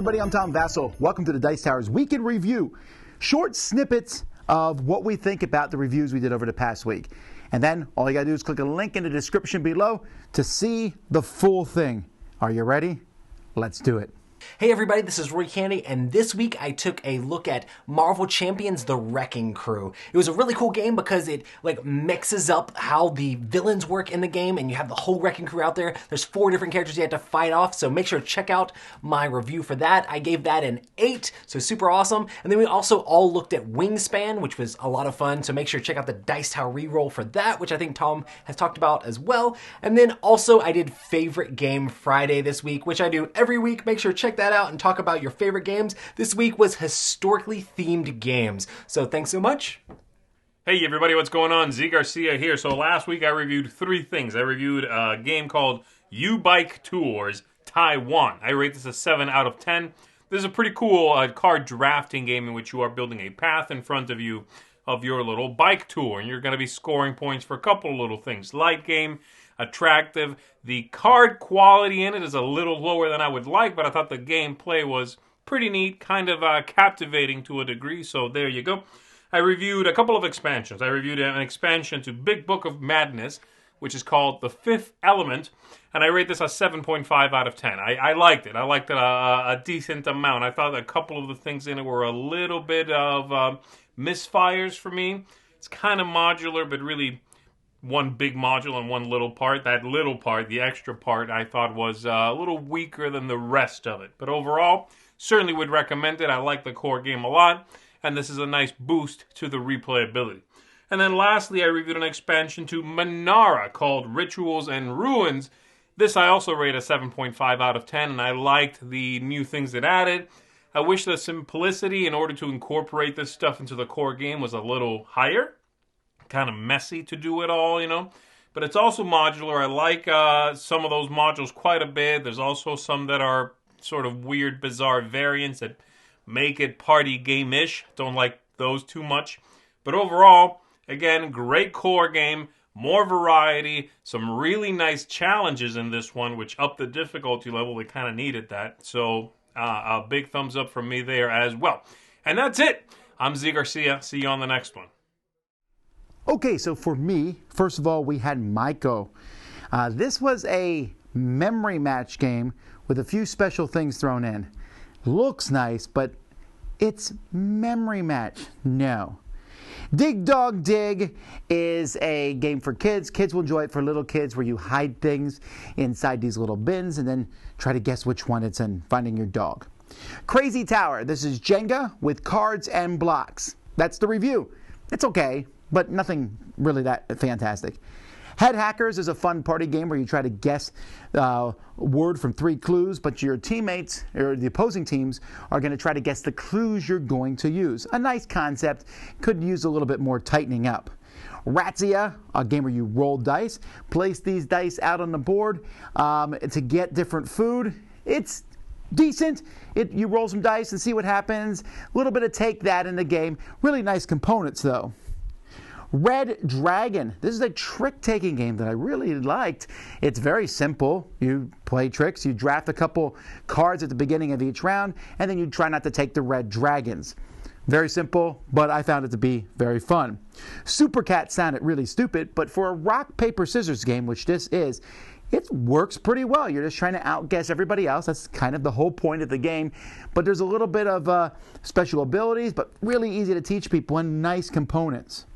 everybody, I'm Tom Vasel. Welcome to the Dice Tower's Week in Review. Short snippets of what we think about the reviews we did over the past week. And then all you gotta do is click a link in the description below to see the full thing. Are you ready? Let's do it. Hey everybody, this is Recant, and this week I took a look at Marvel Champions: The Wrecking Crew. It was a really cool game because it mixes up how the villains work in the game, and you have the whole Wrecking Crew out there. There's 4 different characters you have to fight off, so make sure to check out my review for that. I gave that an 8, so super awesome. And then we also all looked at Wingspan, which was a lot of fun, so make sure to check out the Dice Tower reroll for that, which I think Tom has talked about as well. And then also I did Favorite Game Friday this week, which I do every week. Make sure to check that out and talk about your favorite games. This week was historically themed games. So thanks so much. Hey everybody, what's going on? Zhi Garcia here. So last week I reviewed 3 things. I reviewed a game called Ubike Tours Taiwan. I rate this a 7 out of 10. This is a pretty cool card drafting game in which you are building a path in front of you of your little bike tour, and you're going to be scoring points for a couple of little things. Light game, attractive. The card quality in it is a little lower than I would like, but I thought the gameplay was pretty neat, kind of captivating to a degree, so there you go. I reviewed a couple of expansions. I reviewed an expansion to Big Book of Madness, which is called The Fifth Element, and I rate this a 7.5 out of 10. I liked it. I liked it a decent amount. I thought a couple of the things in it were a little bit of misfires for me. It's kind of modular, but really one big module and one little part. That little part, the extra part, I thought was a little weaker than the rest of it. But overall, certainly would recommend it. I like the core game a lot, and this is a nice boost to the replayability. And then lastly, I reviewed an expansion to Menara called Rituals and Ruins. This I also rate a 7.5 out of 10, and I liked the new things it added. I wish the simplicity in order to incorporate this stuff into the core game was a little higher. Kind of messy to do it all, you know. But it's also modular. I like some of those modules quite a bit. There's also some that are sort of weird, bizarre variants that make it party game-ish. Don't like those too much. But overall, again, great core game. More variety. Some really nice challenges in this one, which upped the difficulty level. They kind of needed that. So a big thumbs up from me there as well. And that's it. I'm Zhi Garcia. See you on the next one. Okay, so for me, first of all, we had Maiko. This was a memory match game with a few special things thrown in. Looks nice, but it's memory match. No. Dig Dog Dig is a game for kids. Kids will enjoy it for little kids, where you hide things inside these little bins and then try to guess which one it's in, finding your dog. Crazy Tower. This is Jenga with cards and blocks. That's the review. It's okay, but nothing really that fantastic. Head Hackers is a fun party game where you try to guess a word from 3 clues, but your teammates, or the opposing teams, are going to try to guess the clues you're going to use. A nice concept, could use a little bit more tightening up. Rattzia, a game where you roll dice, place these dice out on the board to get different food. It's decent. You roll some dice and see what happens. A little bit of take that in the game. Really nice components though. Red Dragon. This is a trick-taking game that I really liked. It's very simple. You play tricks. You draft a couple cards at the beginning of each round, and then you try not to take the red dragons. Very simple, but I found it to be very fun. Super Cat sounded really stupid, but for a rock, paper, scissors game, which this is, it works pretty well. You're just trying to outguess everybody else. That's kind of the whole point of the game. But there's a little bit of special abilities, but really easy to teach people and nice components.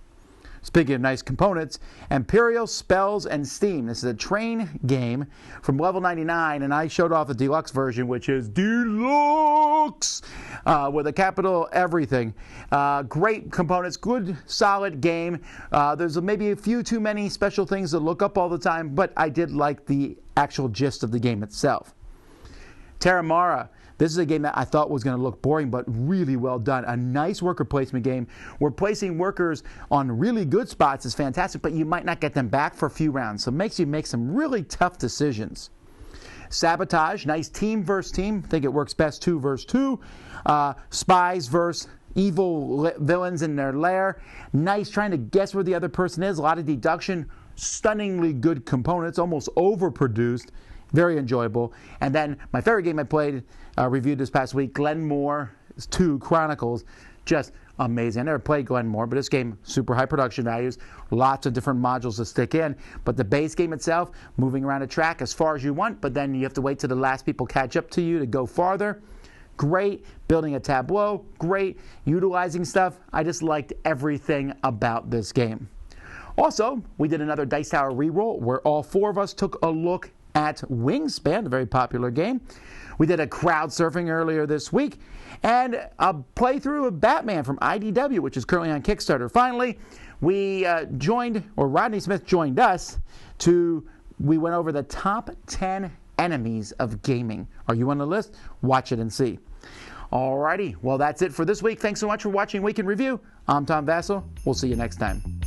Speaking of nice components, Empyreal, Spells, and Steam. This is a train game from level 99, and I showed off the deluxe version, which is deluxe with a capital everything. Great components, good, solid game. There's maybe a few too many special things to look up all the time, but I did like the actual gist of the game itself. Terramara. This is a game that I thought was going to look boring, but really well done. A nice worker placement game where placing workers on really good spots is fantastic, but you might not get them back for a few rounds. So it makes you make some really tough decisions. Sabotage, nice team versus team. I think it works best 2 versus 2. Spies versus evil villains in their lair. Nice trying to guess where the other person is. A lot of deduction. Stunningly good components, almost overproduced. Very enjoyable. And then my favorite game I played, reviewed this past week, Glen 2 Chronicles. Just amazing. I never played Glen, but this game, super high production values, lots of different modules to stick in. But the base game itself, moving around a track as far as you want, but then you have to wait till the last people catch up to you to go farther. Great. Building a tableau, great. Utilizing stuff. I just liked everything about this game. Also, we did another Dice Tower reroll where all 4 of us took a look at Wingspan, a very popular game. We did a crowd surfing earlier this week, and a playthrough of Batman from IDW, which is currently on Kickstarter. Finally, we Rodney Smith joined us we went over the top 10 enemies of gaming. Are you on the list? Watch it and see. Alrighty, well that's it for this week. Thanks so much for watching Week in Review. I'm Tom Vasel. We'll see you next time.